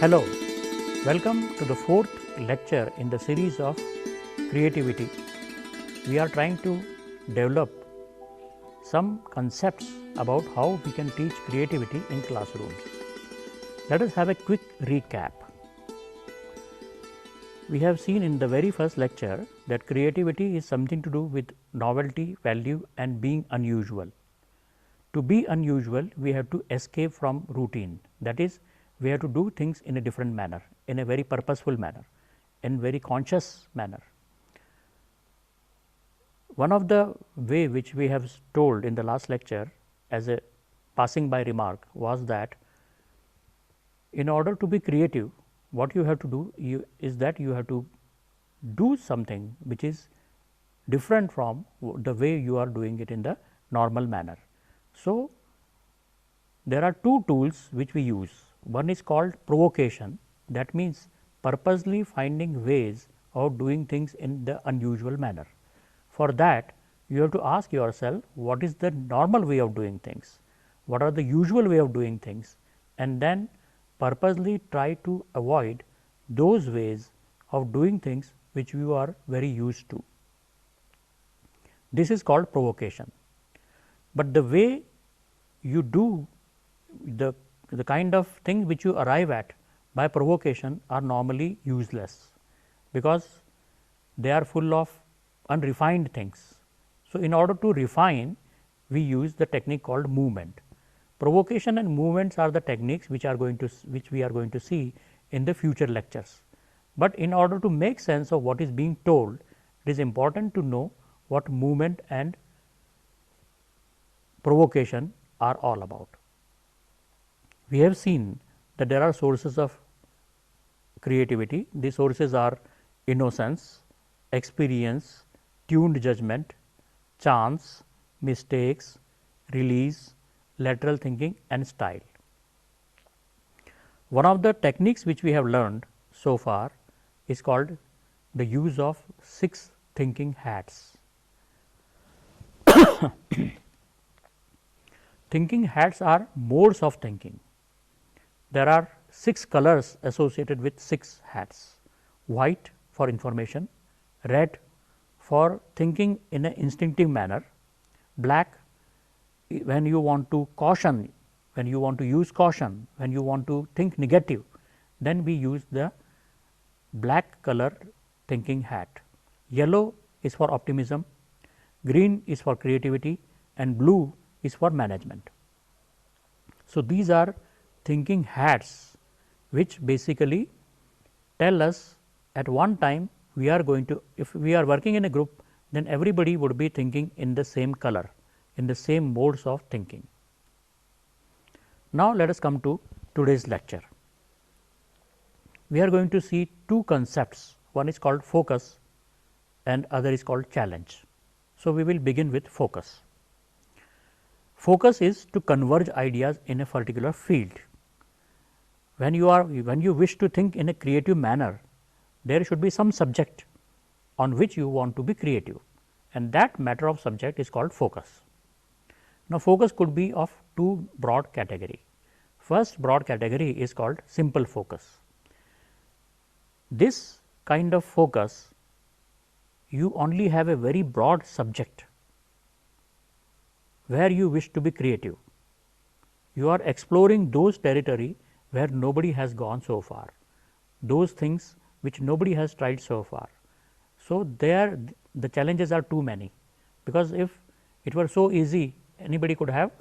Hello, welcome to the fourth lecture in the series of creativity. We are trying to develop some concepts about how we can teach creativity in classrooms. Let us have a quick recap. We have seen in the very first lecture that creativity is something to do with novelty, value and being unusual. To be unusual, we have to escape from routine. That is, we have to do things in a different manner, in a very purposeful manner, in very conscious manner. One of the way which we have told in the last lecture as a passing by remark was that in order to be creative, what you have to do is that you have to do something which is different from the way you are doing it in the normal manner. So, there are two tools which we use. One is called provocation, that means purposely finding ways of doing things in the unusual manner. For that, you have to ask yourself what is the normal way of doing things, what are the usual way of doing things, and then purposely try to avoid those ways of doing things which you are very used to. This is called provocation. But the way you do the kind of thing which you arrive at by provocation are normally useless, because they are full of unrefined things. So, in order to refine, we use the technique called movement. Provocation and movements are the techniques which we are going to see in the future lectures. But in order to make sense of what is being told, it is important to know what movement and provocation are all about. We have seen that there are sources of creativity. These sources are innocence, experience, tuned judgment, chance, mistakes, release, lateral thinking and style. One of the techniques which we have learned so far is called the use of 6 thinking hats. Thinking hats are modes of thinking. There are 6 colors associated with 6 hats: white for information, red for thinking in an instinctive manner, black when you want to caution, when you want to use caution, when you want to think negative, then we use the black color thinking hat. Yellow is for optimism, green is for creativity and blue is for management. So, these are thinking hats which basically tell us at one time we are going to, if we are working in a group, then everybody would be thinking in the same color, in the same modes of thinking. Now, let us come to today's lecture. We are going to see 2 concepts, one is called focus and other is called challenge. So, we will begin with focus. Focus is to converge ideas in a particular field. When you wish to think in a creative manner, there should be some subject on which you want to be creative, and that matter of subject is called focus. Now, focus could be of 2 broad category. First broad category is called simple focus. This kind of focus, you only have a very broad subject where you wish to be creative. You are exploring those territory where nobody has gone so far, those things which nobody has tried so far. So, there the challenges are too many, because if it were so easy, anybody could have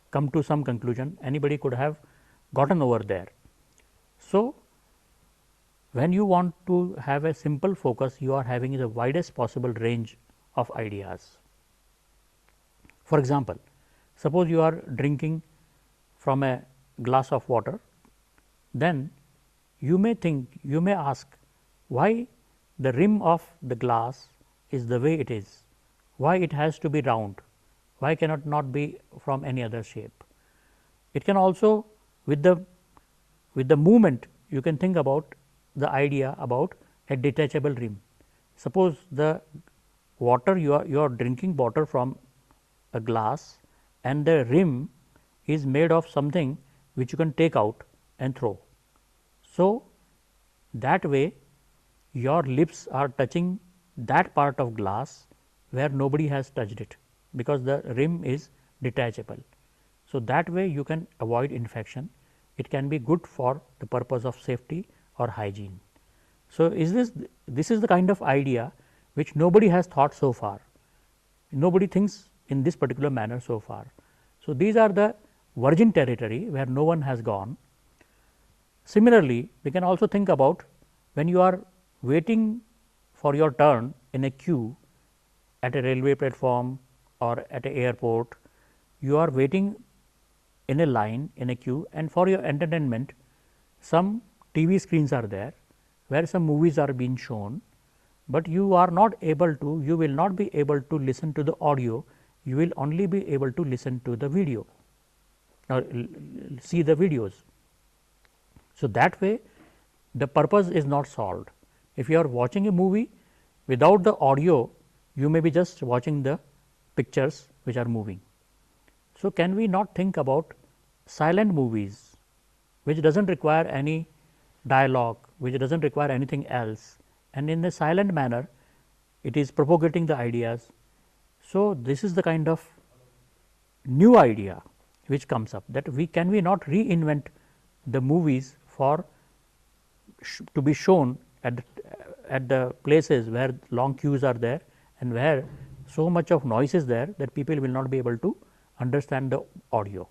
come to some conclusion, anybody could have gotten over there. So, when you want to have a simple focus, you are having the widest possible range of ideas. For example, suppose you are drinking from a glass of water, then you may ask why the rim of the glass is the way it is, why it has to be round, why cannot not be from any other shape. It can also with the movement you can think about the idea about a detachable rim. Suppose the water you are drinking water from a glass and the rim is made of something which you can take out and throw. So, that way your lips are touching that part of glass where nobody has touched it, because the rim is detachable. So, that way you can avoid infection. It can be good for the purpose of safety or hygiene. So, this is the kind of idea which nobody has thought so far. Nobody thinks in this particular manner so far. So, these are the virgin territory where no one has gone. Similarly, we can also think about when you are waiting for your turn in a queue at a railway platform or at an airport, you are waiting in a line in a queue, and for your entertainment some TV screens are there where some movies are being shown, but you are not able to, you will not be able to listen to the audio, you will only be able to listen to the video or see the videos. So, that way the purpose is not solved. If you are watching a movie without the audio, you may be just watching the pictures which are moving. So, can we not think about silent movies which does not require any dialogue, which does not require anything else, and in a silent manner it is propagating the ideas. So, this is the kind of new idea which comes up, that we not reinvent the movies for to be shown at the places where long queues are there and where so much of noise is there that people will not be able to understand the audio.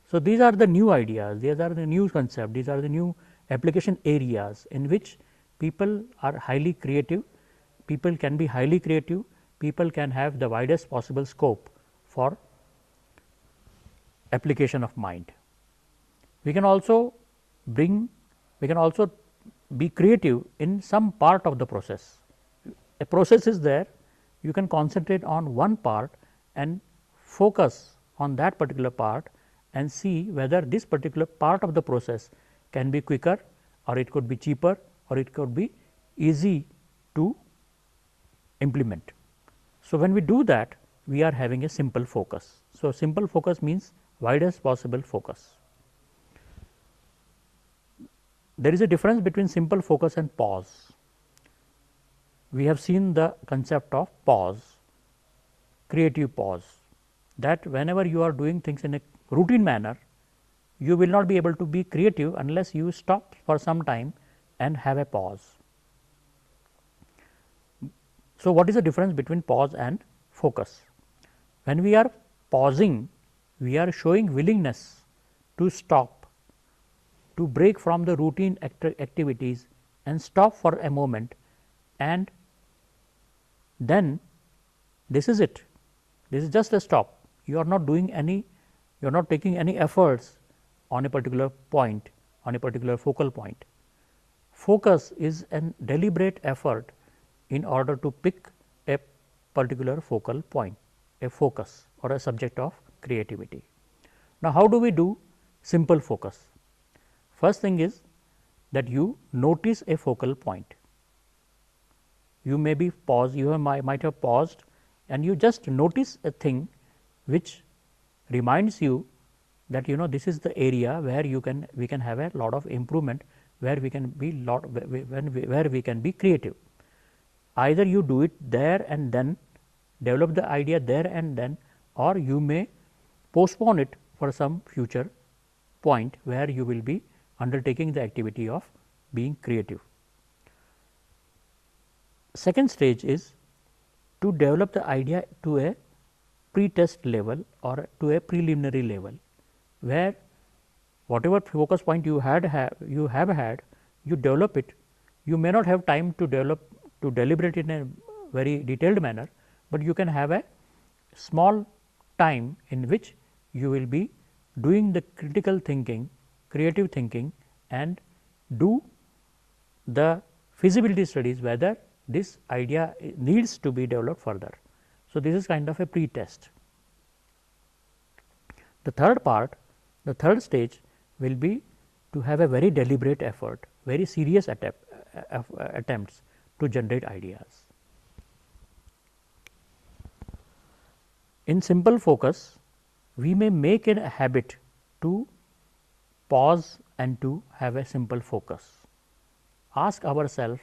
So, these are the new ideas, these are the new concepts, these are the new application areas in which people are highly creative, people can be highly creative, people can have the widest possible scope for application of mind. We can also be creative in some part of the process. A process is there, you can concentrate on one part and focus on that particular part and see whether this particular part of the process can be quicker, or it could be cheaper, or it could be easy to implement. So, when we do that, we are having a simple focus. So, simple focus means widest possible focus. There is a difference between simple focus and pause. We have seen the concept of pause, creative pause, that whenever you are doing things in a routine manner, you will not be able to be creative unless you stop for some time and have a pause. So, what is the difference between pause and focus? When we are pausing, we are showing willingness to stop, to break from the routine activities and stop for a moment, and then this is it, this is just a stop. You are not doing any, you are not taking any efforts on a particular point, on a particular focal point. Focus is a deliberate effort in order to pick a particular focal point, a focus or a subject of creativity. Now, how do we do simple focus? First thing is that you notice a focal point. You may be paused, you might have paused and you just notice a thing which reminds you that this is the area where we can have a lot of improvement, where we can be where we can be creative. Either you do it there and then, develop the idea there and then, or you may postpone it for some future point where you will be undertaking the activity of being creative. Second stage is to develop the idea to a pre-test level or to a preliminary level, where whatever focus point you have had, you develop it. You may not have time to deliberate in a very detailed manner, but you can have a small time in which you will be doing the critical thinking, creative thinking, and do the feasibility studies whether this idea needs to be developed further. So, this is kind of a pre-test. The third part, the third stage will be to have a very deliberate effort, very serious attempts to generate ideas. In simple focus, we may make it a habit to pause and to have a simple focus. Ask ourselves,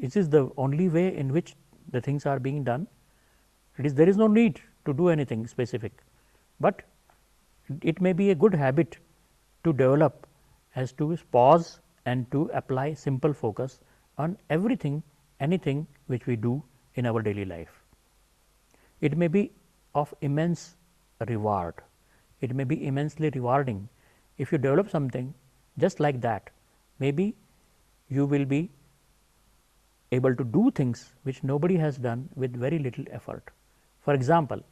is this the only way in which the things are being done? There is no need to do anything specific, but it may be a good habit to develop as to pause and to apply simple focus on everything, anything which we do in our daily life. It may be of immense reward. It may be immensely rewarding if you develop something just like that. Maybe you will be able to do things which nobody has done with very little effort. For example,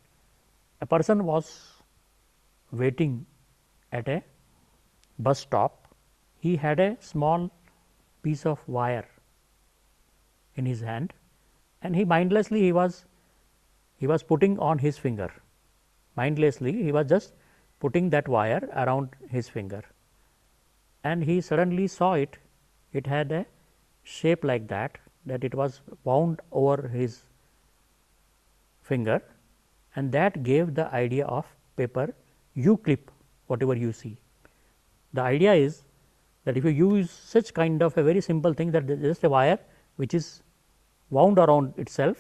a person was waiting at a bus stop. He had a small piece of wire in his hand, and he was putting on his finger. Mindlessly he was just putting that wire around his finger, and he suddenly saw it. It had a shape like that it was wound over his finger, and that gave the idea of paper U-clip, whatever you see. The idea is that if you use such kind of a very simple thing, that there is just a wire which is wound around itself,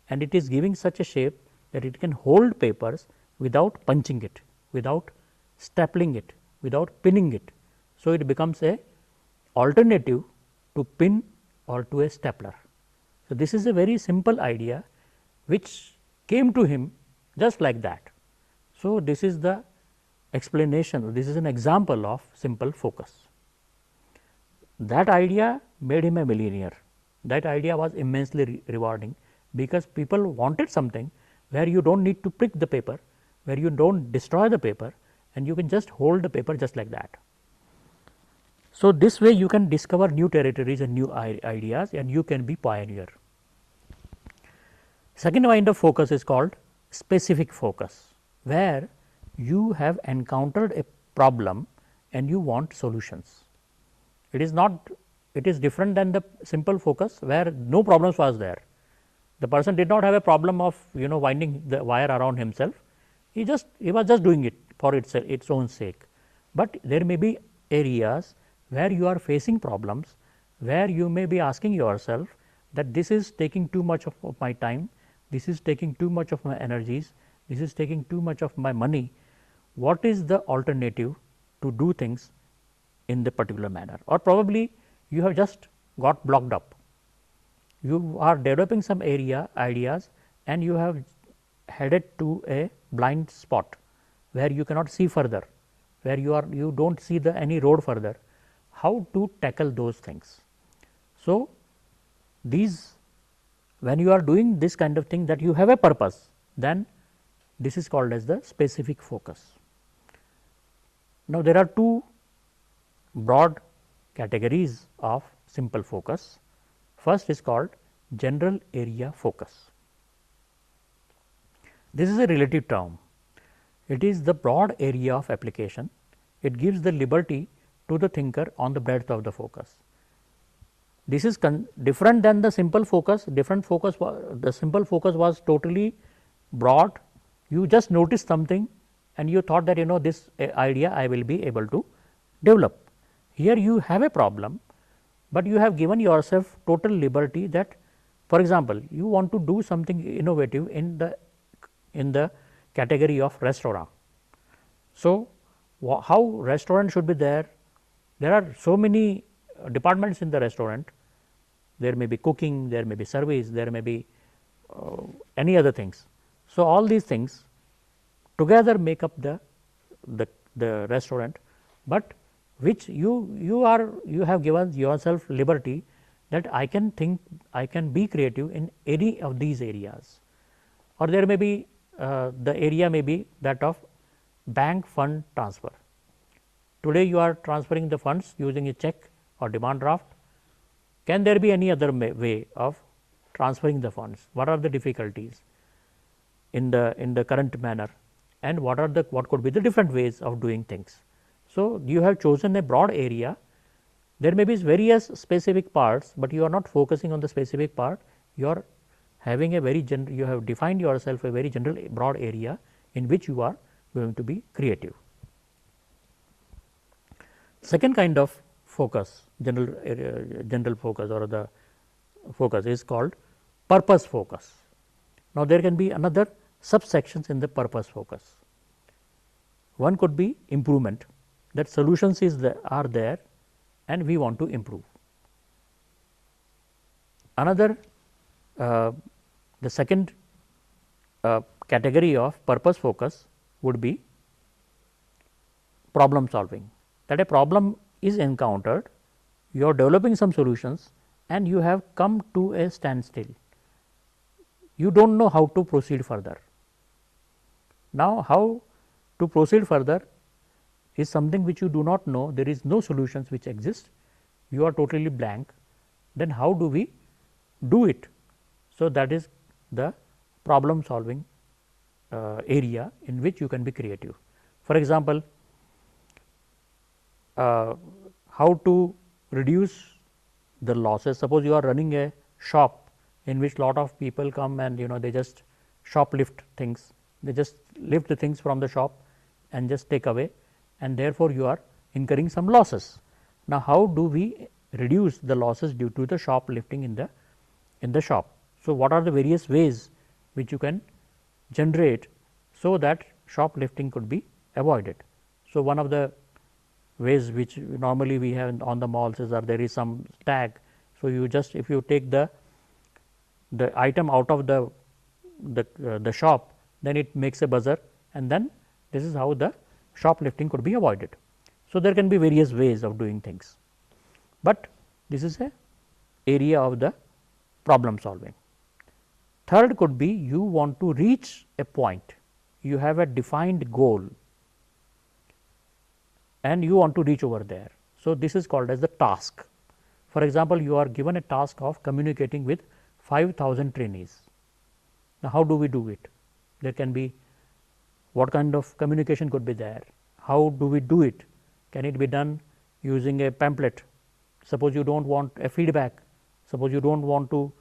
and it is giving such a shape that it can hold papers without punching it, without stapling it, without pinning it. So, it becomes a alternative to pin or to a stapler. So, this is a very simple idea which came to him just like that. So, this is the explanation, this is an example of simple focus. That idea made him a millionaire. That idea was immensely rewarding, because people wanted something where you do not need to prick the paper, where you do not destroy the paper, and you can just hold the paper just like that. So, this way you can discover new territories and new ideas, and you can be pioneer. Second kind of focus is called specific focus, where you have encountered a problem and you want solutions. It is different than the simple focus where no problems was there. The person did not have a problem of winding the wire around himself. He was just doing it for its own sake. But there may be areas where you are facing problems, where you may be asking yourself that this is taking too much of my time, this is taking too much of my energies, this is taking too much of my money. What is the alternative to do things in the particular manner? Or probably you have just got blocked up. You are developing some ideas, and you have headed to a blind spot where you cannot see further, where you do not see any road further. How to tackle those things? So, when you are doing this kind of thing, that you have a purpose, then this is called as the specific focus. Now, there are two broad categories of simple focus. First is called general area focus. This is a relative term. It is the broad area of application. It gives the liberty to the thinker on the breadth of the focus. This is different than the simple focus. The simple focus was totally broad. You just noticed something and you thought that this idea I will be able to develop. Here you have a problem, but you have given yourself total liberty that, for example, you want to do something innovative in the category of restaurant. So, how restaurant should be there? There are so many departments in the restaurant. There may be cooking, there may be service, there may be any other things. So, all these things together make up the restaurant, but which you have given yourself liberty that I can think, I can be creative in any of these areas. Or there may be the area may be that of bank fund transfer. Today you are transferring the funds using a check or demand draft. Can there be any other way of transferring the funds? What are the difficulties in the current manner, and what could be the different ways of doing things? So, you have chosen a broad area. There may be various specific parts, but you are not focusing on the specific part. You are having a very general, you have defined yourself a very general broad area in which you are going to be creative. Second kind of focus, general focus or the focus is called purpose focus. Now, there can be another subsections in the purpose focus. One could be improvement, that solutions are there and we want to improve. Another the second category of purpose focus would be problem solving, that a problem is encountered, you are developing some solutions and you have come to a standstill, you do not know how to proceed further. Now, how to proceed further is something which you do not know, there is no solutions which exist, you are totally blank, then how do we do it? So, that is the problem solving area in which you can be creative. For example, how to reduce the losses. Suppose you are running a shop in which lot of people come and they just shoplift things, they just lift the things from the shop and just take away, and therefore, you are incurring some losses. Now, how do we reduce the losses due to the shoplifting in the shop? So, what are the various ways which you can generate so that shoplifting could be avoided? So, one of the ways which normally we have on the malls is that there is some tag. So, you just if you take the item out of the shop, then it makes a buzzer, and then this is how the shoplifting could be avoided. So, there can be various ways of doing things, but this is a area of the problem solving. Third could be you want to reach a point, you have a defined goal and you want to reach over there. So, this is called as the task. For example, you are given a task of communicating with 5,000 trainees. Now, how do we do it? There can be what kind of communication could be there, how do we do it? Can it be done using a pamphlet? Suppose you do not want a feedback, suppose you do not want to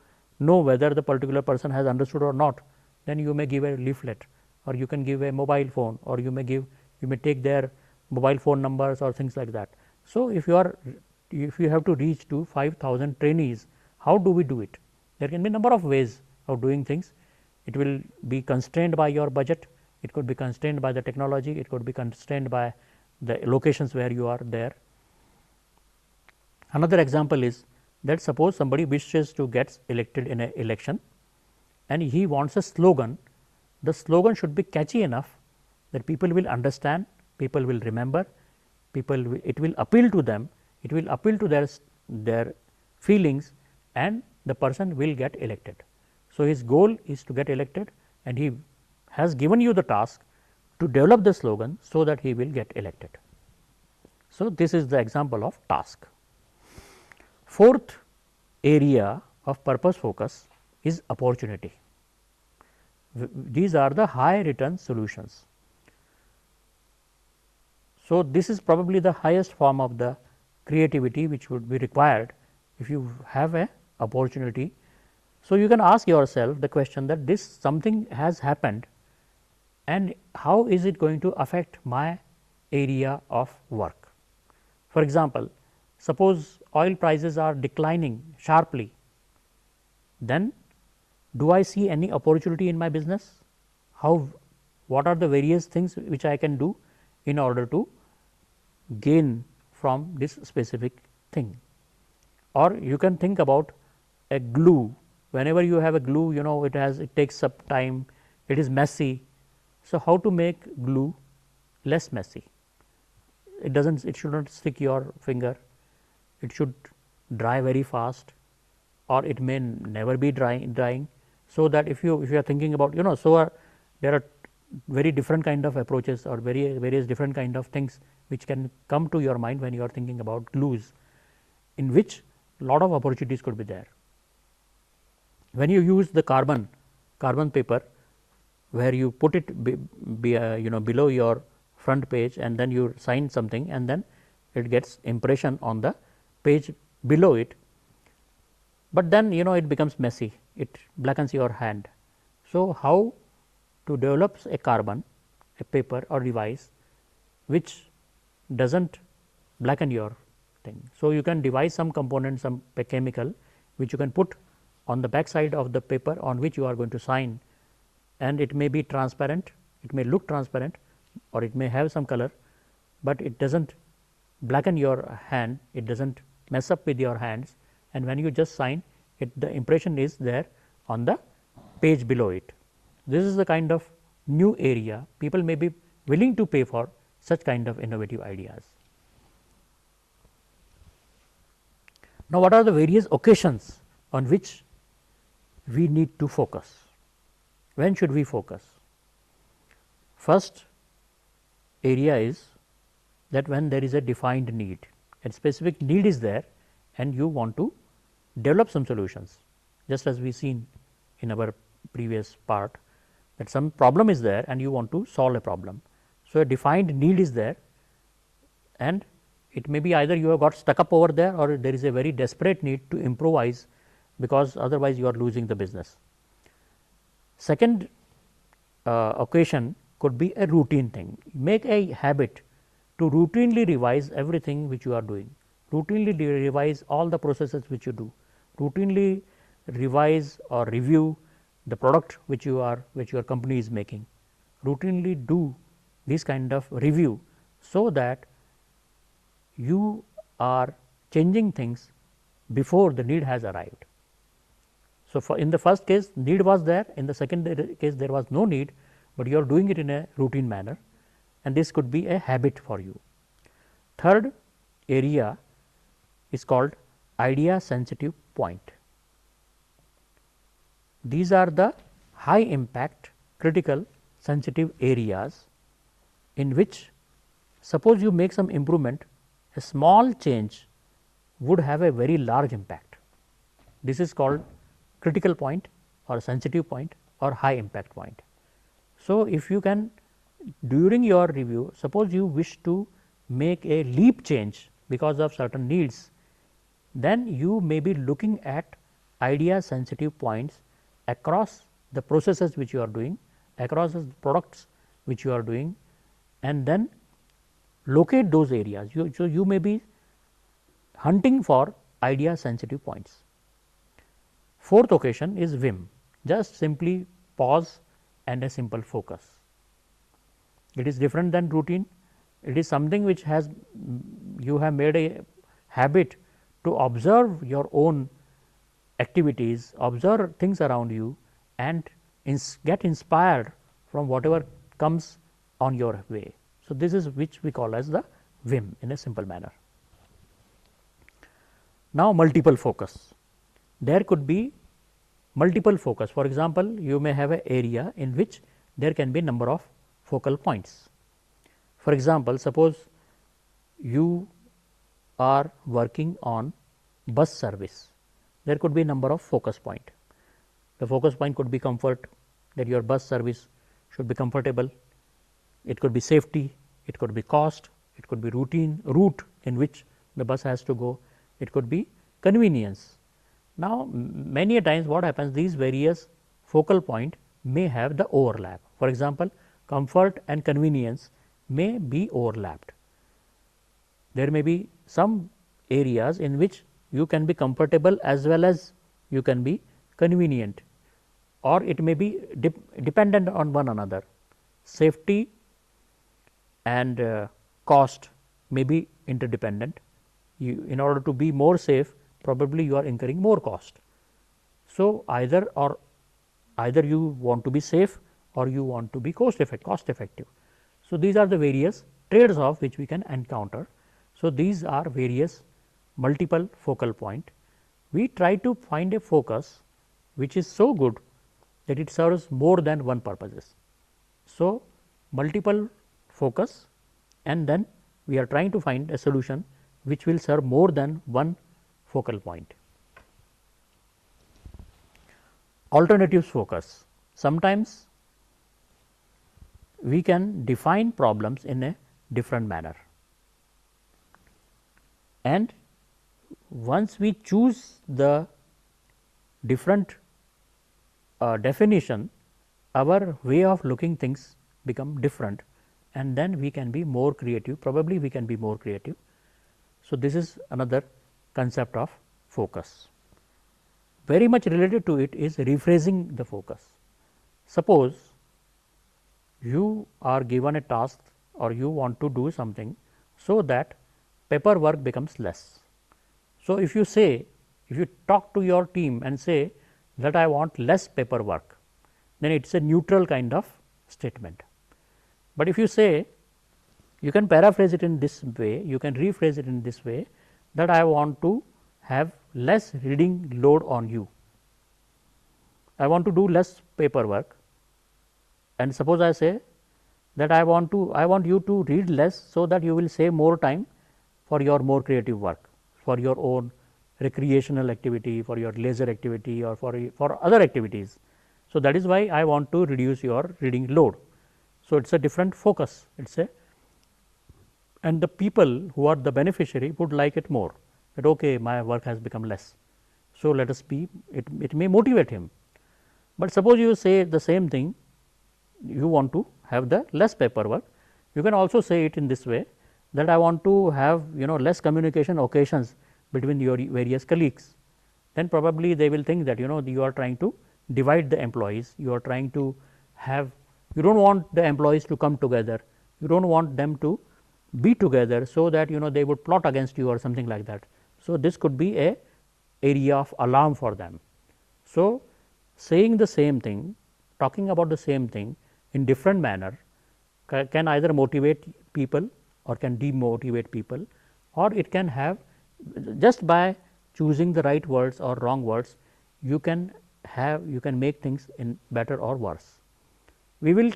know whether the particular person has understood or not, then you may give a leaflet, or you can give a mobile phone, or you may take their mobile phone numbers or things like that. So, if you have to reach to 5,000 trainees, how do we do it? There can be number of ways of doing things. It will be constrained by your budget, it could be constrained by the technology, it could be constrained by the locations where you are there. Another example is that suppose somebody wishes to get elected in an election and he wants a slogan. The slogan should be catchy enough that people will understand, people will remember, it will appeal to them, it will appeal to their feelings, and the person will get elected. So, his goal is to get elected and he has given you the task to develop the slogan so that he will get elected. So, this is the example of task. Fourth area of purpose focus is opportunity. These are the high return solutions. So, this is probably the highest form of the creativity which would be required if you have a opportunity. So, you can ask yourself the question that this something has happened and how is it going to affect my area of work. For example, suppose oil prices are declining sharply, then do I see any opportunity in my business? What are the various things which I can do in order to gain from this specific thing? Or you can think about a glue. Whenever you have a glue, it takes up time, it is messy. So, how to make glue less messy? It should not stick your finger, it should dry very fast, or it may never be drying. So, that if you are thinking about there are very different kind of approaches or various different kind of things which can come to your mind when you are thinking about glues, in which lot of opportunities could be there. When you use the carbon paper, where you put it below your front page and then you sign something and then it gets impression on the page below it, but then it becomes messy, it blackens your hand. So, how to develop a paper or device which does not blacken your thing. So, you can devise some component, some chemical which you can put on the back side of the paper on which you are going to sign, and it may be transparent, it may look transparent or it may have some color, but it does not blacken your hand, it does not mess up with your hands, and when you just sign it, the impression is there on the page below it. This is the kind of new area people may be willing to pay for such kind of innovative ideas. Now, what are the various occasions on which we need to focus? When should we focus? First area is that when there is a defined need, a specific need is there and you want to develop some solutions, just as we seen in our previous part that some problem is there and you want to solve a problem. So, a defined need is there and it may be either you have got stuck up over there or there is a very desperate need to improvise, because otherwise you are losing the business. Second occasion could be a routine thing. Make a habit to routinely revise everything which you are doing, routinely revise all the processes which you do, routinely revise or review the product which your company is making, routinely do this kind of review, so that you are changing things before the need has arrived. So, in the first case need was there, in the second case there was no need, but you are doing it in a routine manner, and this could be a habit for you. Third area is called idea sensitive point. These are the high impact critical sensitive areas in which, suppose you make some improvement, a small change would have a very large impact. This is called critical point or sensitive point or high impact point. So, if you can during your review, suppose you wish to make a leap change because of certain needs, then you may be looking at idea sensitive points across the processes which you are doing, across the products which you are doing, and then locate those areas. So, you may be hunting for idea sensitive points. Fourth occasion is Vim, just simply pause and a simple focus. It is different than routine, it is something which has you have made a habit to observe your own activities, observe things around you and get inspired from whatever comes on your way. So, this is which we call as the Vim in a simple manner. Now, multiple focus. There could be multiple focus. For example, you may have an area in which there can be number of focal points. For example, suppose you are working on bus service, there could be number of focus point. The focus point could be comfort, that your bus service should be comfortable, it could be safety, it could be cost, it could be route in which the bus has to go, it could be convenience. Now, many a times what happens, these various focal point may have the overlap. For example, comfort and convenience may be overlapped. There may be some areas in which you can be comfortable as well as you can be convenient, or it may be dependent on one another. Safety and cost may be interdependent. In order to be more safe, probably you are incurring more cost. So, either you want to be safe or you want to be cost effective. So, these are the various trades off which we can encounter. So, these are various multiple focal point. We try to find a focus which is so good that it serves more than one purposes. So, multiple focus, and then we are trying to find a solution which will serve more than one focal point. Alternatives focus. Sometimes we can define problems in a different manner, and once we choose the different definition, our way of looking things become different, and then we can be more creative, probably we can be more creative. So, this is another concept of focus. Very much related to it is rephrasing the focus. Suppose you are given a task or you want to do something so that paperwork becomes less. So, if you talk to your team and say that I want less paperwork, then it is a neutral kind of statement. But if you say, you can paraphrase it in this way, you can rephrase it in this way, that I want to have less reading load on you. I want to do less paperwork, and suppose I say that I want you to read less so that you will save more time for your more creative work, for your own recreational activity, for your leisure activity, or for other activities. So, that is why I want to reduce your reading load. So, it is a different focus, it is a, and the people who are the beneficiary would like it more, that okay, my work has become less. So, let us be, it may motivate him. But suppose you say the same thing, you want to have the less paperwork, you can also say it in this way, that I want to have less communication occasions between your various colleagues. Then probably they will think that you are trying to divide the employees, you are trying to have, you do not want the employees to come together, you do not want them to be together, so that they would plot against you or something like that. So, this could be a area of alarm for them. So, saying the same thing, talking about the same thing in different manner can either motivate people or can demotivate people, or it can have, just by choosing the right words or wrong words, you can make things in better or worse. We will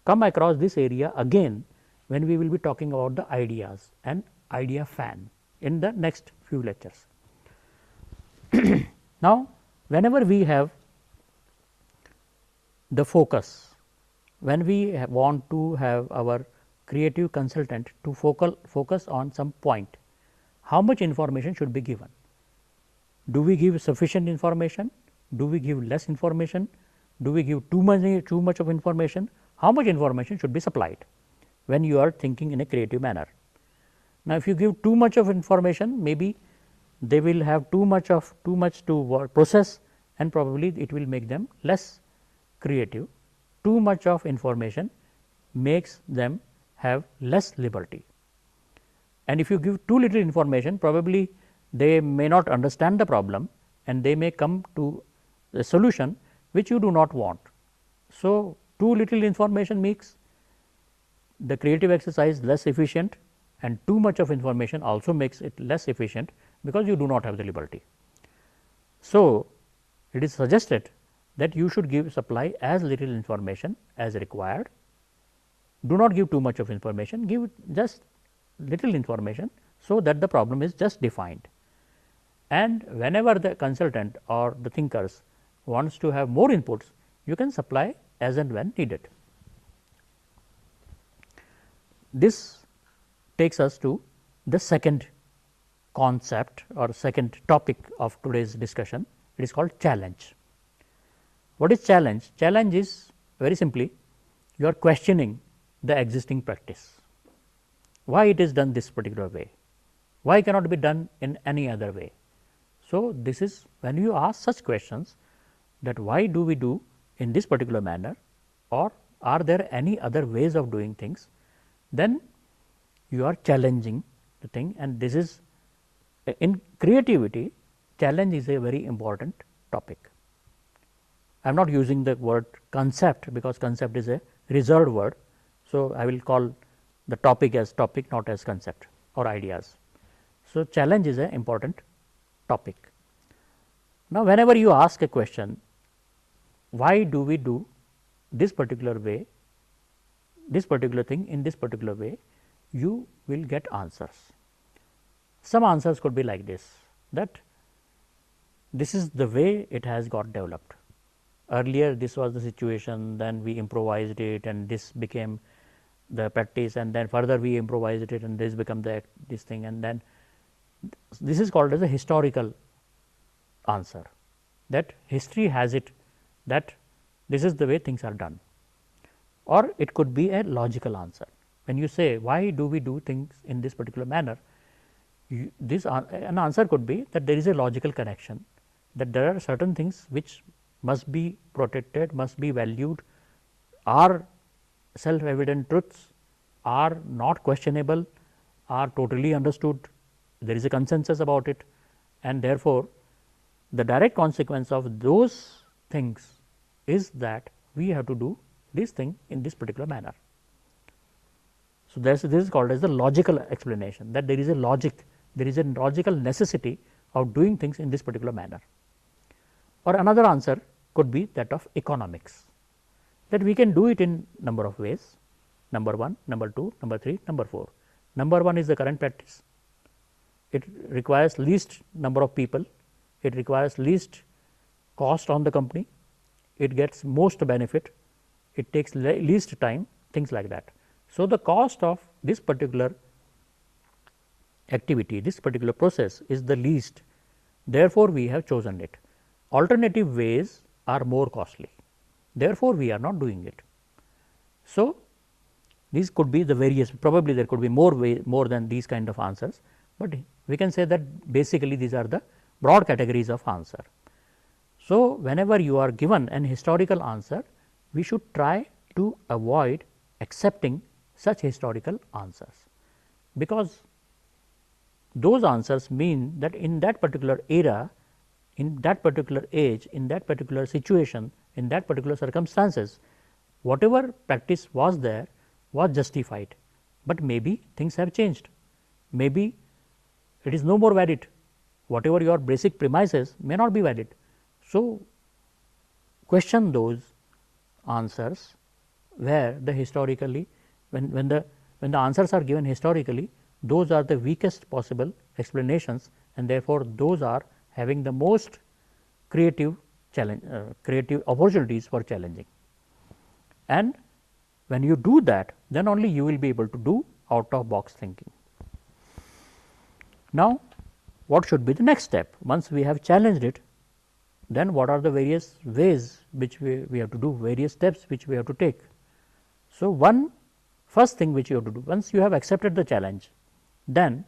come across this area again when we will be talking about the ideas and idea fan in the next few lectures. Now, whenever we have the focus, when we want to have our creative consultant to focus on some point, how much information should be given? Do we give sufficient information? Do we give less information? Do we give too much of information? How much information should be supplied when you are thinking in a creative manner? Now, if you give too much of information, maybe they will have too much to process, and probably it will make them less creative. Too much of information makes them have less liberty, and if you give too little information, probably they may not understand the problem and they may come to a solution which you do not want. So, too little information makes the creative exercise less efficient, and too much of information also makes it less efficient, because you do not have the liberty. So, it is suggested that you should supply as little information as required. Do not give too much of information, give just little information, so that the problem is just defined. And whenever the consultant or the thinkers wants to have more inputs, you can supply as and when needed. This takes us to the second concept or second topic of today's discussion. It is called challenge. What is challenge? Challenge is very simply, you are questioning the existing practice. Why it is done this particular way? Why cannot be done in any other way? So, this is when you ask such questions, that why do we do in this particular manner, or are there any other ways of doing things, then you are challenging the thing, and this is in creativity, challenge is a very important topic. I am not using the word concept, because concept is a reserved word. So, I will call the topic as topic, not as concept or ideas. So, challenge is an important topic. Now, whenever you ask a question, why do we do this particular way, this particular thing in this particular way, you will get answers. Some answers could be like this, that this is the way it has got developed. Earlier this was the situation, then we improvised it and this became the practice, and then further we improvised it and this become this thing, and then this is called as a historical answer, that history has it that this is the way things are done. Or it could be a logical answer. When you say why do we do things in this particular manner, An answer could be that there is a logical connection, that there are certain things which must be protected, must be valued, are self evident truths, are not questionable, are totally understood, there is a consensus about it, and therefore, the direct consequence of those things is that we have to do this thing in this particular manner. So, this is called as the logical explanation, that there is a logic, there is a logical necessity of doing things in this particular manner. Or another answer could be that of economics, that we can do it in number of ways, number 1, number 2, number 3, number 4. Number 1 is the current practice, it requires least number of people, it requires least cost on the company, it gets most benefit, it takes least time, things like that. So, the cost of this particular activity, this particular process is the least, therefore, we have chosen it. Alternative ways are more costly, therefore, we are not doing it. So, these could be the various, probably there could be more than these kind of answers, but we can say that basically these are the broad categories of answer. So, whenever you are given an historical answer, we should try to avoid accepting such historical answers, because those answers mean that in that particular era, in that particular age, in that particular situation, in that particular circumstances, whatever practice was there was justified, but maybe things have changed, maybe it is no more valid, whatever your basic premises may not be valid. So, question those answers where the historically, when the answers are given historically, those are the weakest possible explanations, and therefore, those are having the most creative challenge, creative opportunities for challenging. And when you do that, then only you will be able to do out of box thinking. Now, what should be the next step? Once we have challenged it, then what are the various ways which we have to do, various steps which we have to take. So, first thing which you have to do, once you have accepted the challenge, then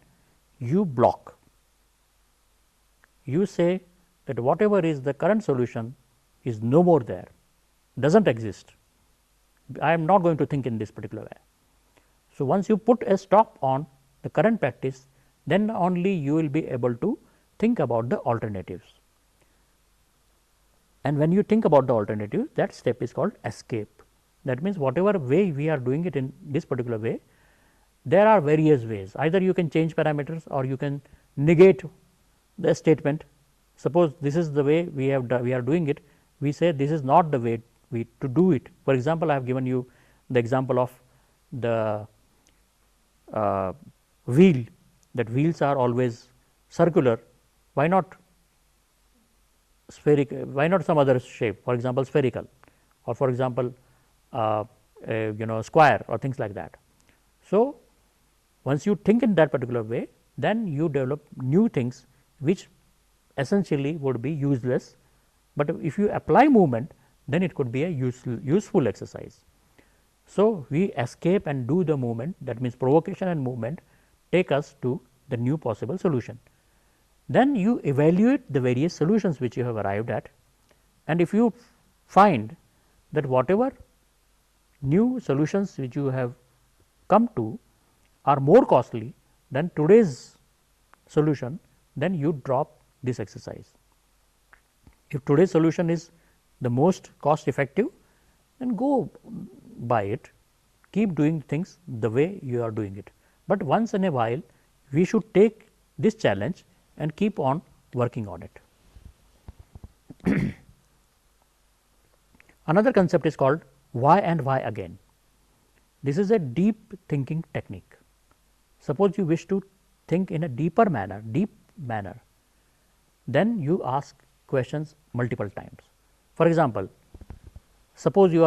you block. You say that whatever is the current solution is no more there, does not exist. I am not going to think in this particular way. So, once you put a stop on the current practice, then only you will be able to think about the alternatives. And when you think about the alternative, that step is called escape. That means, whatever way we are doing it in this particular way, there are various ways. Either you can change parameters or you can negate the statement. Suppose this is the way we are doing it, we say this is not the way to do it. For example, I have given you the example of the wheel, that wheels are always circular, why not spherical, why not some other shape, for example, spherical, or for example, square or things like that. So, once you think in that particular way, then you develop new things which essentially would be useless, but if you apply movement, then it could be a useful exercise. So, we escape and do the movement, that means provocation and movement take us to the new possible solution. Then you evaluate the various solutions which you have arrived at, and if you find that whatever new solutions which you have come to are more costly than today's solution, then you drop this exercise. If today's solution is the most cost effective, then go by it, keep doing things the way you are doing it, but once in a while we should take this challenge and keep on working on it. Another concept is called why and why again. This is a deep thinking technique. Suppose you wish to think in a deep manner, then you ask questions multiple times. For example, suppose you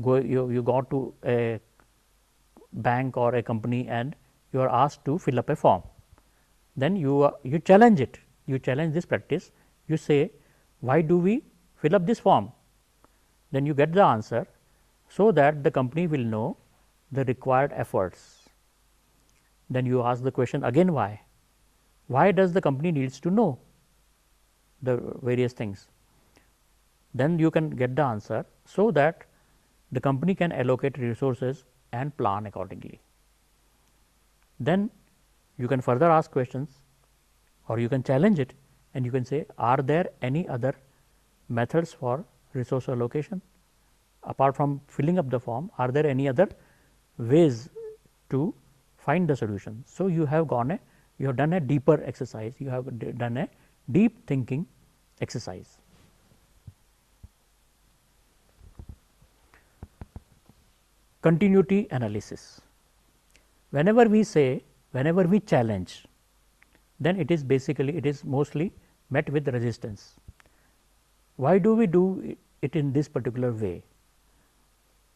go to a bank or a company and you are asked to fill up a form. Then you challenge it, you challenge this practice, you say, why do we fill up this form? Then you get the answer, so that the company will know the required efforts. then you ask the question again why. Why does the company needs to know the various things? Then you can get the answer, so that the company can allocate resources and plan accordingly. Then you can further ask questions, or you can challenge it, and you can say, are there any other methods for resource allocation apart from filling up the form? Are there any other ways to find the solution? So you have done a deeper exercise, you have done a deep thinking exercise. Continuity analysis. Whenever we challenge, then it is mostly met with resistance. Why do we do it in this particular way?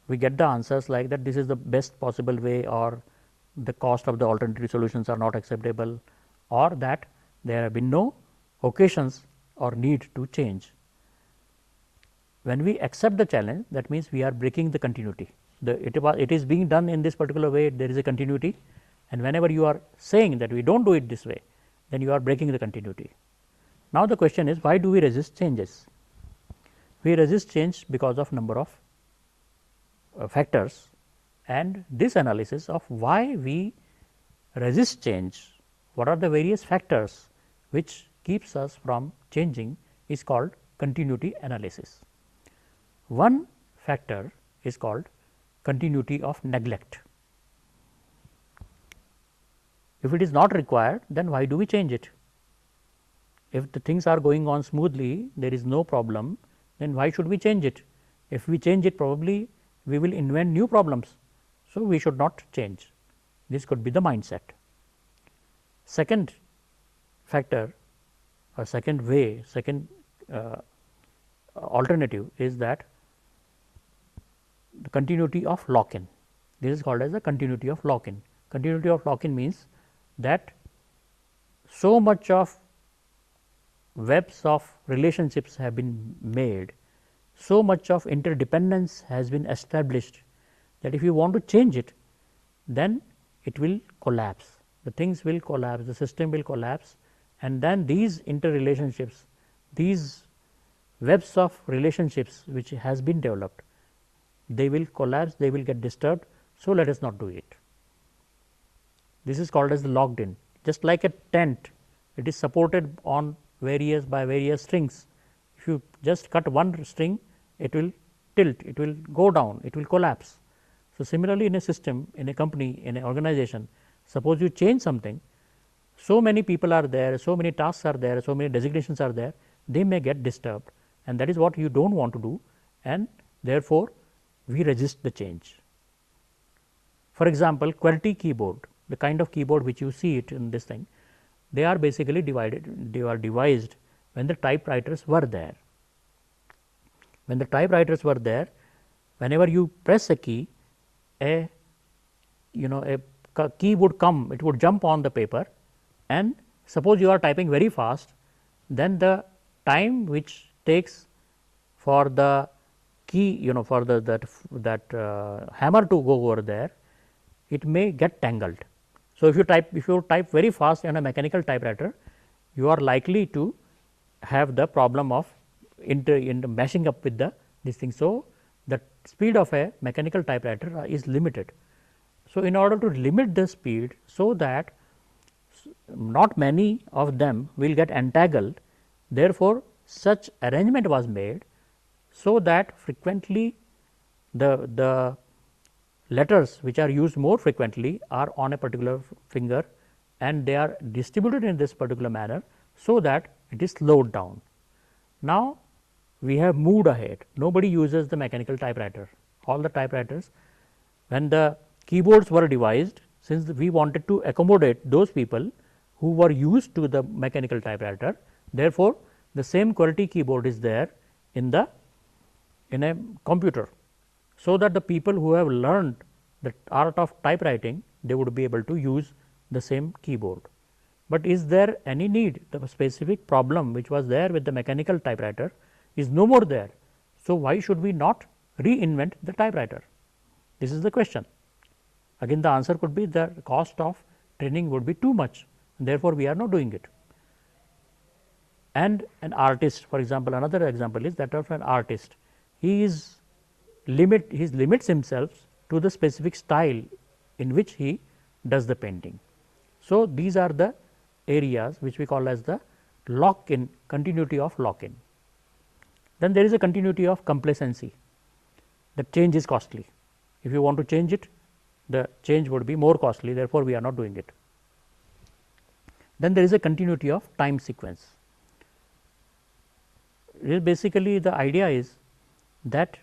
We get the answers like that this is the best possible way, or the cost of the alternative solutions are not acceptable, or that there have been no occasions or need to change. When we accept the challenge, that means we are breaking the continuity. It is being done in this particular way, there is a continuity, and whenever you are saying that we do not do it this way, then you are breaking the continuity. Now, the question is, why do we resist changes? We resist change because of number of factors, and this analysis of why we resist change, what are the various factors which keeps us from changing, is called continuity analysis. One factor is called continuity of neglect. If it is not required, then why do we change it? If the things are going on smoothly, there is no problem, then why should we change it? If we change it, probably we will invent new problems. So, we should not change. This could be the mindset. Second factor, or second alternative is that the continuity of lock-in. This is called as the continuity of lock-in. Continuity of lock-in means that so much of webs of relationships have been made, so much of interdependence has been established, that if you want to change it, then it will collapse, the things will collapse, the system will collapse, and then these interrelationships, these webs of relationships which has been developed, they will collapse, they will get disturbed. So, let us not do it. This is called as the locked in. Just like a tent, it is supported on by various strings. If you just cut one string, it will tilt, it will go down, it will collapse. So, similarly, in a system, in a company, in an organization, suppose you change something, so many people are there, so many tasks are there, so many designations are there, they may get disturbed, and that is what you do not want to do, and therefore, we resist the change. For example, QWERTY keyboard, the kind of keyboard which you see it in this thing, they are basically devised when the typewriters were there. When the typewriters were there, whenever you press a key, a key would come, it would jump on the paper, and suppose you are typing very fast, then the time which takes for the key, for that hammer to go over there, it may get tangled. So, if you type very fast on a mechanical typewriter, you are likely to have the problem of mashing up with this thing. So, the speed of a mechanical typewriter is limited. So, in order to limit the speed, so that not many of them will get entangled, therefore, such arrangement was made, so that frequently the letters which are used more frequently are on a particular finger, and they are distributed in this particular manner, so that it is slowed down. Now, we have moved ahead, nobody uses the mechanical typewriter. All the typewriters, when the keyboards were devised, since we wanted to accommodate those people who were used to the mechanical typewriter, therefore, the same QWERTY keyboard is there in a computer, so that the people who have learned the art of typewriting, they would be able to use the same keyboard. But is there any need? The specific problem which was there with the mechanical typewriter is no more there. So, why should we not reinvent the typewriter? This is the question. Again, the answer could be the cost of training would be too much, therefore, we are not doing it. And an artist, for example, another example is that of an artist. He limits himself to the specific style in which he does the painting. So, these are the areas which we call as the lock in, continuity of lock in. Then there is a continuity of complacency, the change is costly. If you want to change it, the change would be more costly, therefore, we are not doing it. Then there is a continuity of time sequence. Basically, the idea is that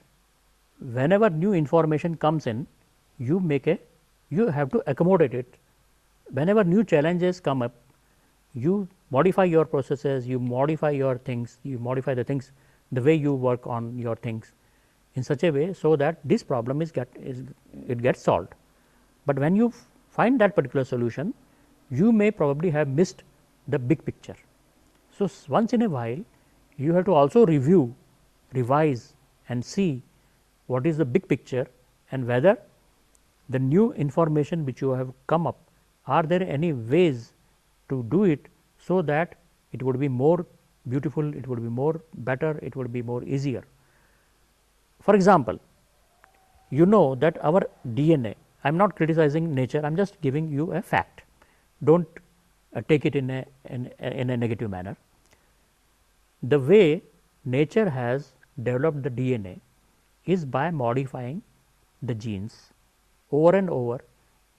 whenever new information comes in, you have to accommodate it. Whenever new challenges come up, you modify your processes, you modify your things, you modify the things, the way you work on your things in such a way, so that this problem it gets solved. But when you find that particular solution, you may probably have missed the big picture. So, once in a while you have to also review, revise and see what is the big picture and whether the new information which you have come up, are there any ways to do it, so that it would be more beautiful, it would be more better, it would be more easier. For example, you know that our DNA, I am not criticizing nature, I am just giving you a fact, do not take it in a negative manner. The way nature has developed the DNA is by modifying the genes over and over,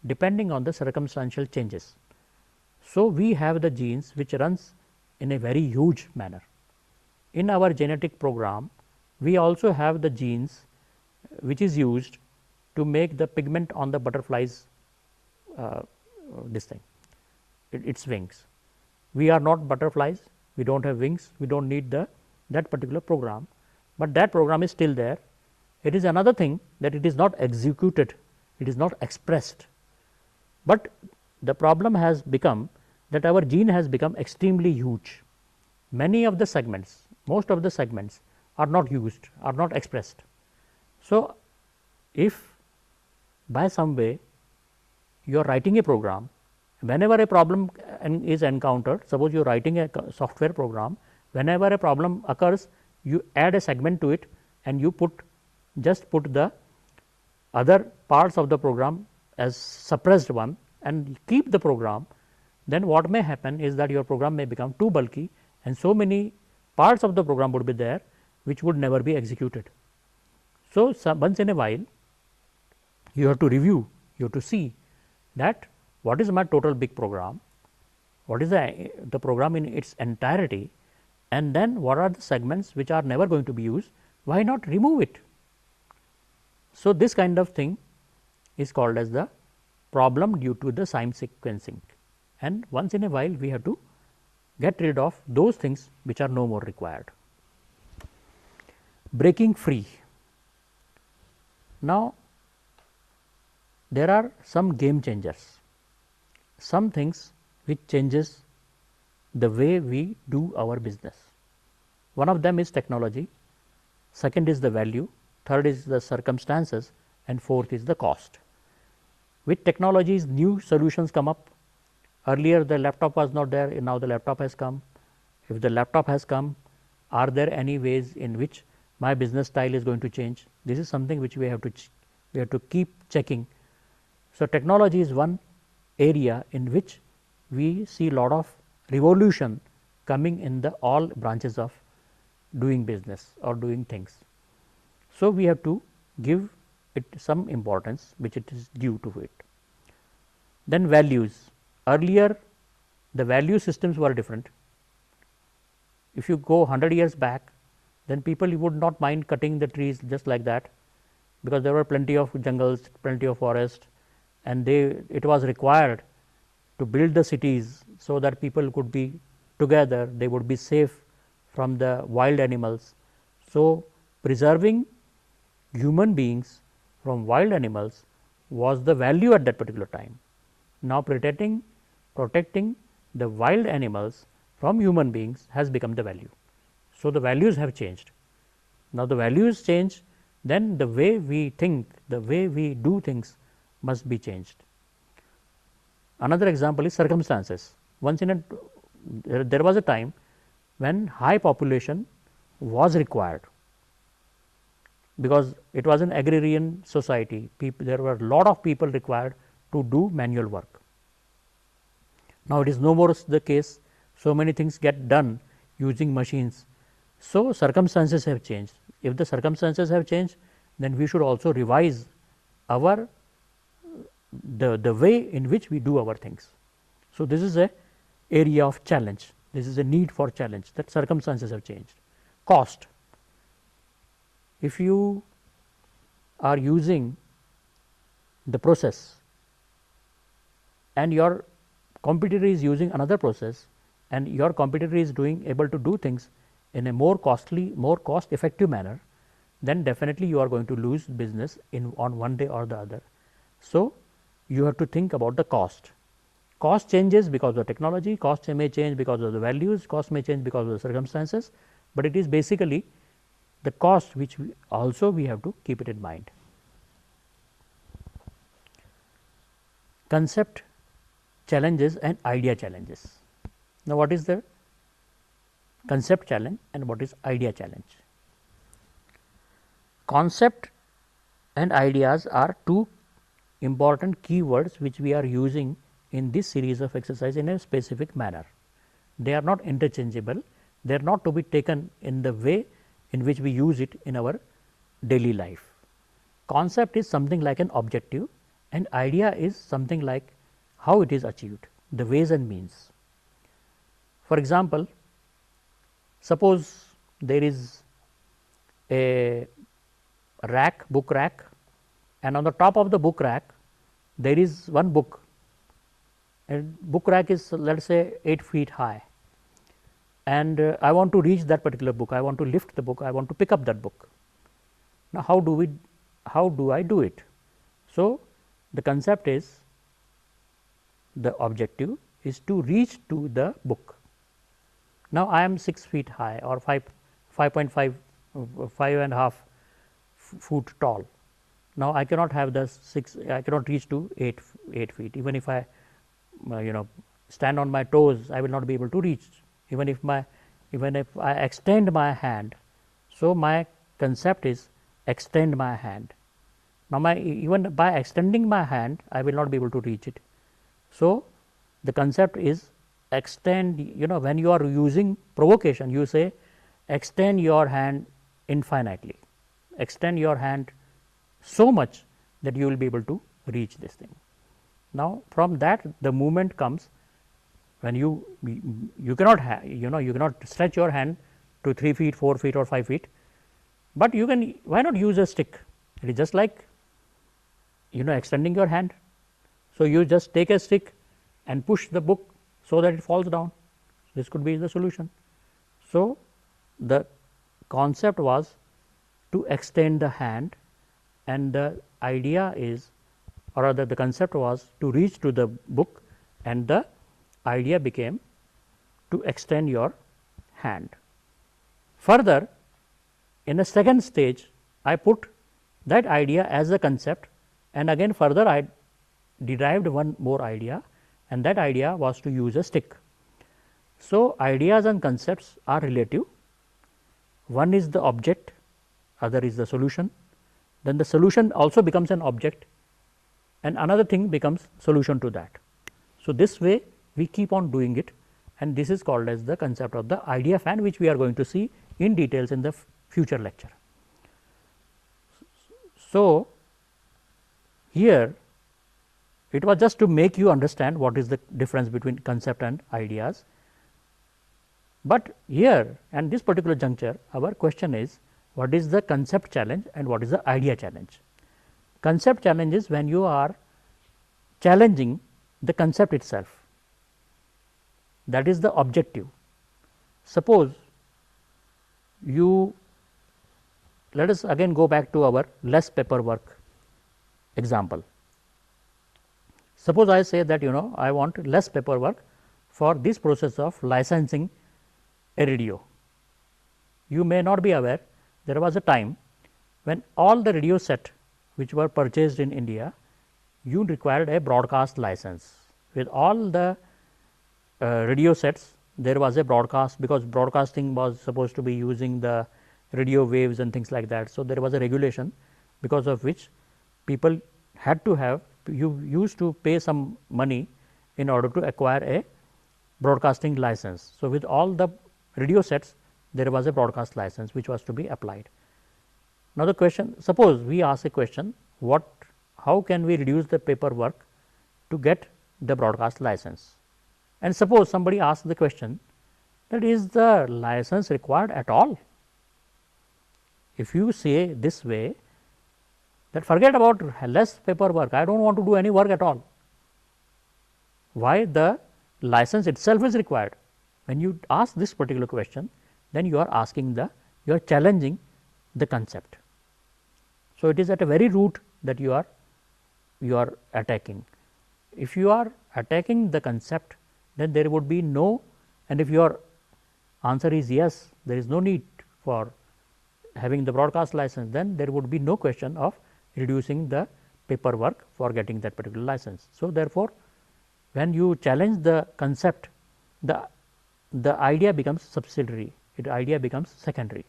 depending on the circumstantial changes. So, we have the genes which runs in a very huge manner. In our genetic program, we also have the genes which is used to make the pigment on the butterflies its wings. We are not butterflies, we do not have wings, we do not need that particular program, but that program is still there. It is another thing that it is not executed, it is not expressed, but the problem has become that our gene has become extremely huge. Many of the segments, most of the segments are not used, are not expressed. So, if by some way you are writing a program, whenever a problem is encountered, suppose you are writing a software program, whenever a problem occurs, you add a segment to it and you just put the other parts of the program as suppressed one and keep the program, then what may happen is that your program may become too bulky and so many parts of the program would be there which would never be executed. So, once in a while you have to review, you have to see that what is my total big program, what is the program in its entirety, and then what are the segments which are never going to be used, why not remove it. So, this kind of thing is called as the problem due to the time sequencing, and once in a while we have to get rid of those things which are no more required. Breaking free. Now, there are some game changers, some things which changes the way we do our business. One of them is technology, second is the value, third is the circumstances, and fourth is the cost. With technologies, new solutions come up. Earlier the laptop was not there, now the laptop has come. If the laptop has come, are there any ways in which my business style is going to change? This is something which we have to keep checking. So, technology is one area in which we see lot of revolution coming in the all branches of doing business or doing things. So, we have to give it some importance which it is due to it. Then values. Earlier the value systems were different. If you go 100 years back, then people would not mind cutting the trees just like that, because there were plenty of jungles, plenty of forest, and it was required to build the cities so that people could be together, they would be safe from the wild animals. So, preserving human beings from wild animals was the value at that particular time. Now, protecting the wild animals from human beings has become the value. So, the values have changed. Now, the values change, then the way we think, the way we do things must be changed. Another example is circumstances. Once in a there was a time when high population was required, because it was an agrarian society. There were a lot of people required to do manual work. Now, it is no more the case. So many things get done using machines. So, circumstances have changed. If the circumstances have changed, then we should also revise our the way in which we do our things. So, this is a area of challenge. This is a need for challenge, that circumstances have changed. Cost. If you are using the process and your competitor is using another process, and your competitor is able to do things in a more costly, more cost effective manner, then definitely you are going to lose business on one day or the other. So, you have to think about the cost. Cost changes because of technology, cost may change because of the values, cost may change because of the circumstances, but it is basically the cost which we have to keep it in mind. Concept challenges and idea challenges. Now, what is the concept challenge and what is idea challenge? Concept and ideas are two important keywords which we are using in this series of exercise in a specific manner. They are not interchangeable, they are not to be taken in the way in which we use it in our daily life. Concept is something like an objective, and idea is something like how it is achieved, the ways and means. For example, suppose there is a rack, book rack, and on the top of the book rack there is one book, and book rack is, let us say, 8 feet high, and I want to reach that particular book, I want to lift the book, I want to pick up that book. Now, how do I do it? So, the concept is, the objective is to reach to the book. Now, I am 6 feet high or 5.5 and a half foot tall. Now, I cannot have the I cannot reach to 8 feet. Even if I stand on my toes, I will not be able to reach. Even if I extend my hand. So, my concept is extend my hand. Now, even by extending my hand, I will not be able to reach it. So, the concept is extend, when you are using provocation, you say extend your hand infinitely, extend your hand so much that you will be able to reach this thing. Now, from that the movement comes when you cannot you cannot stretch your hand to 3 feet, 4 feet or 5 feet, but you can, why not use a stick? It is just like extending your hand. So, you just take a stick and push the book so that it falls down. This could be the solution. So, the concept was to extend the hand, and the idea is, or rather the concept was to reach to the book, and the idea became to extend your hand. Further, in a second stage, I put that idea as a concept, and again further I derived one more idea, and that idea was to use a stick. So, ideas and concepts are relative. One is the object, other is the solution. Then the solution also becomes an object, and another thing becomes solution to that. So, this way we keep on doing it, and this is called as the concept of the idea fan, which we are going to see in details in the future lecture. So, here it was just to make you understand what is the difference between concept and ideas. But here, and this particular juncture, our question is, what is the concept challenge and what is the idea challenge? Concept challenge is when you are challenging the concept itself, that is the objective. Suppose let us again go back to our less paperwork example. Suppose I say that I want less paperwork for this process of licensing a radio. You may not be aware, there was a time when all the radio set which were purchased in India, you required a broadcast license. with all the radio sets there was a broadcast, because broadcasting was supposed to be using the radio waves and things like that. So, there was a regulation because of which people had to have, you used to pay some money in order to acquire a broadcasting license. So, with all the radio sets there was a broadcast license which was to be applied. Now, the question, suppose we ask a question, how can we reduce the paperwork to get the broadcast license? And suppose somebody asks the question that is the license required at all? If you say this way that forget about less paperwork, I do not want to do any work at all. Why the license itself is required? When you ask this particular question, then you are asking you are challenging the concept. So, it is at a very root that you are attacking. If you are attacking the concept, then there would be no, and if your answer is yes, there is no need for having the broadcast license, then there would be no question of reducing the paperwork for getting that particular license. So, therefore, when you challenge the concept, the idea becomes subsidiary, the idea becomes secondary.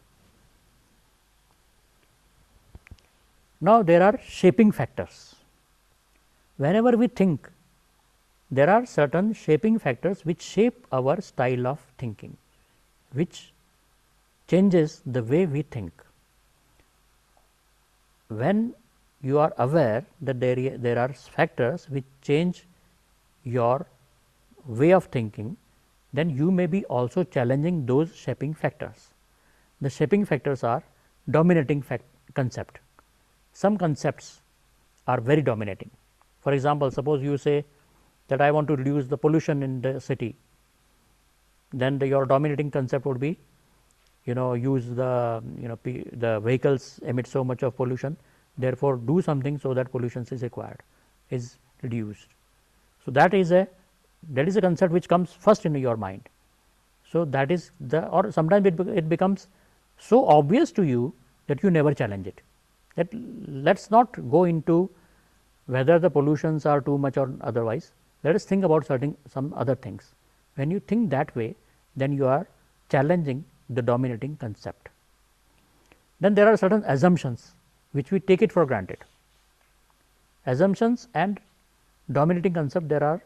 Now, there are shaping factors. Whenever we think, there are certain shaping factors which shape our style of thinking, which changes the way we think. When you are aware that there are factors which change your way of thinking, then you may be also challenging those shaping factors. The shaping factors are dominating concept. Some concepts are very dominating. For example, suppose you say that I want to reduce the pollution in the city, then your dominating concept would be, use the vehicles emit so much of pollution, therefore, do something so that pollution is reduced. So, that is a concept which comes first in your mind. So, that is or sometimes it becomes so obvious to you that you never challenge it. Let us not go into whether the pollutions are too much or otherwise. Let us think about some other things. When you think that way, then you are challenging the dominating concept. Then there are certain assumptions which we take it for granted. Assumptions and dominating concept, there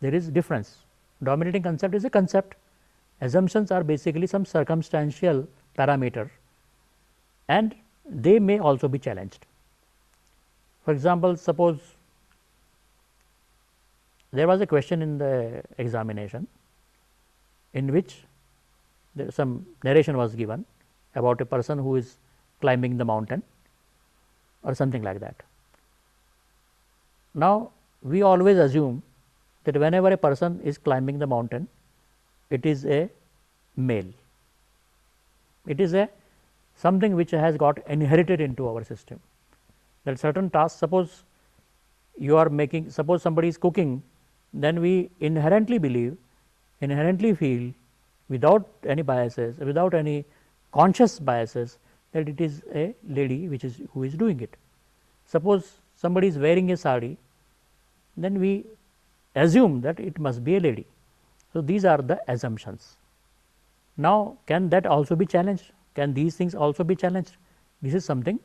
is difference. Dominating concept is a concept, assumptions are basically some circumstantial parameter, and they may also be challenged. For example, suppose there was a question in the examination in which some narration was given about a person who is climbing the mountain or something like that. Now, we always assume that whenever a person is climbing the mountain, it is a male. It is something which has got inherited into our system. That certain tasks, suppose somebody is cooking, then we inherently feel without any biases, without any conscious biases, that it is a lady who is doing it. Suppose somebody is wearing a sari, then we assume that it must be a lady. So, these are the assumptions. Now, can that also be challenged? Can these things also be challenged? This is something,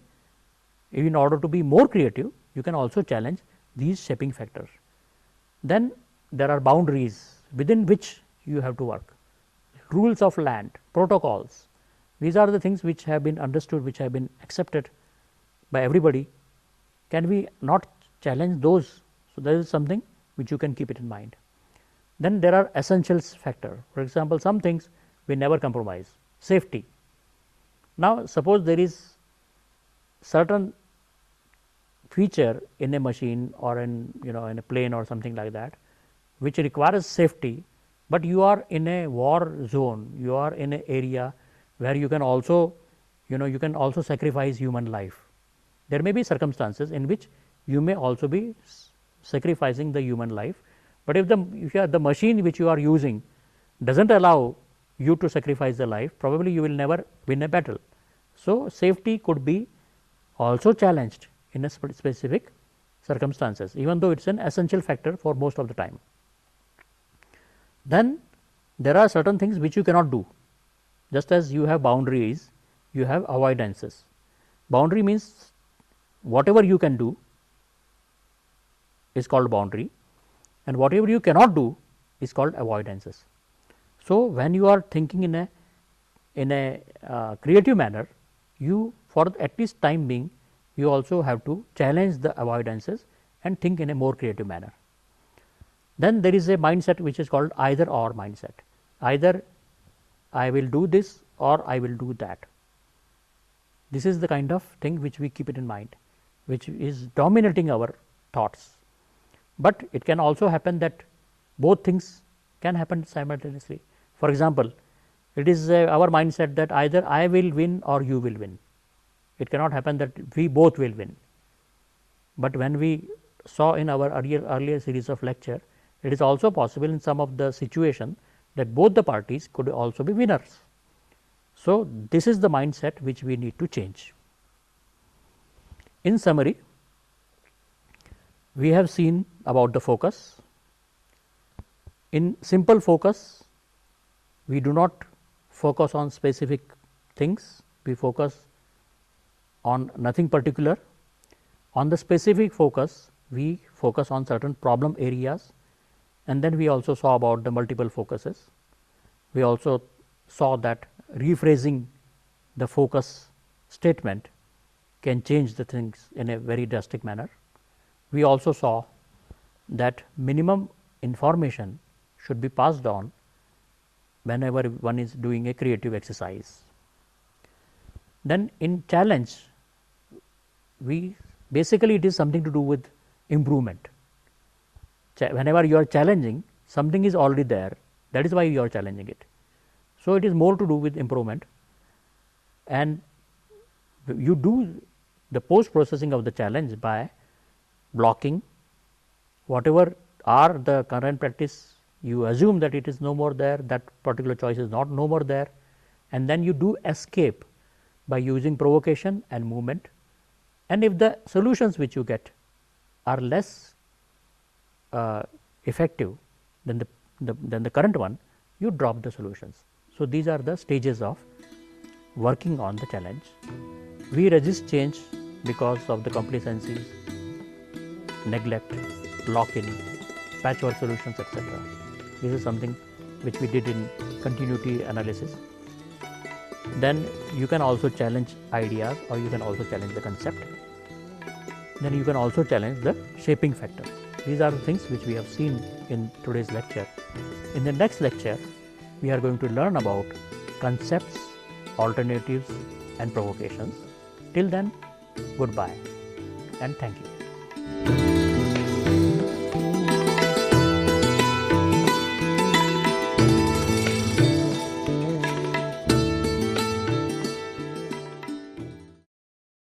in order to be more creative, you can also challenge these shaping factors. Then there are boundaries within which you have to work, rules of land, protocols. These are the things which have been understood, which have been accepted by everybody. Can we not challenge those? So, there is something which you can keep it in mind. Then there are essentials factor. For example, some things we never compromise, safety. Now, suppose there is certain feature in a machine or in a plane or something like that, which requires safety, but you are in a war zone, you are in an area where you can also sacrifice human life. There may be circumstances in which you may also be sacrificing the human life, but if the machine which you are using does not allow you to sacrifice the life, probably you will never win a battle. So, safety could be also challenged in a specific circumstances, even though it is an essential factor for most of the time. Then there are certain things which you cannot do. Just as you have boundaries, you have avoidances. Boundary means whatever you can do is called boundary, and whatever you cannot do is called avoidances. So, when you are thinking in a creative manner, you for at least time being, you also have to challenge the avoidances and think in a more creative manner. Then there is a mindset which is called either or mindset. Either I will do this or I will do that. This is the kind of thing which we keep it in mind, which is dominating our thoughts. But it can also happen that both things can happen simultaneously. For example, it is our mindset that either I will win or you will win. It cannot happen that we both will win. But when we saw in our earlier series of lecture, it is also possible in some of the situation that both the parties could also be winners. So, this is the mindset which we need to change. In summary, we have seen about the focus. In simple focus, we do not focus on specific things, we focus on nothing particular. On the specific focus, we focus on certain problem areas, and then we also saw about the multiple focuses. We also saw that rephrasing the focus statement can change the things in a very drastic manner. We also saw that minimum information should be passed on whenever one is doing a creative exercise. Then in challenge, we basically it is something to do with improvement. Whenever you are challenging, something is already there, that is why you are challenging it. So, it is more to do with improvement, and you do the post processing of the challenge by blocking whatever are the current practice, you assume that it is no more there, that particular choice is not no more there, and then you do escape by using provocation and movement. And if the solutions which you get are less effective than the current one, you drop the solutions. So, these are the stages of working on the challenge. We resist change because of the complacencies, neglect, lock-in, patchwork solutions, etc. This is something which we did in continuity analysis. Then you can also challenge ideas, or you can also challenge the concept. Then you can also challenge the shaping factor. These are the things which we have seen in today's lecture. In the next lecture, we are going to learn about concepts, alternatives and provocations. Till then, goodbye and thank you.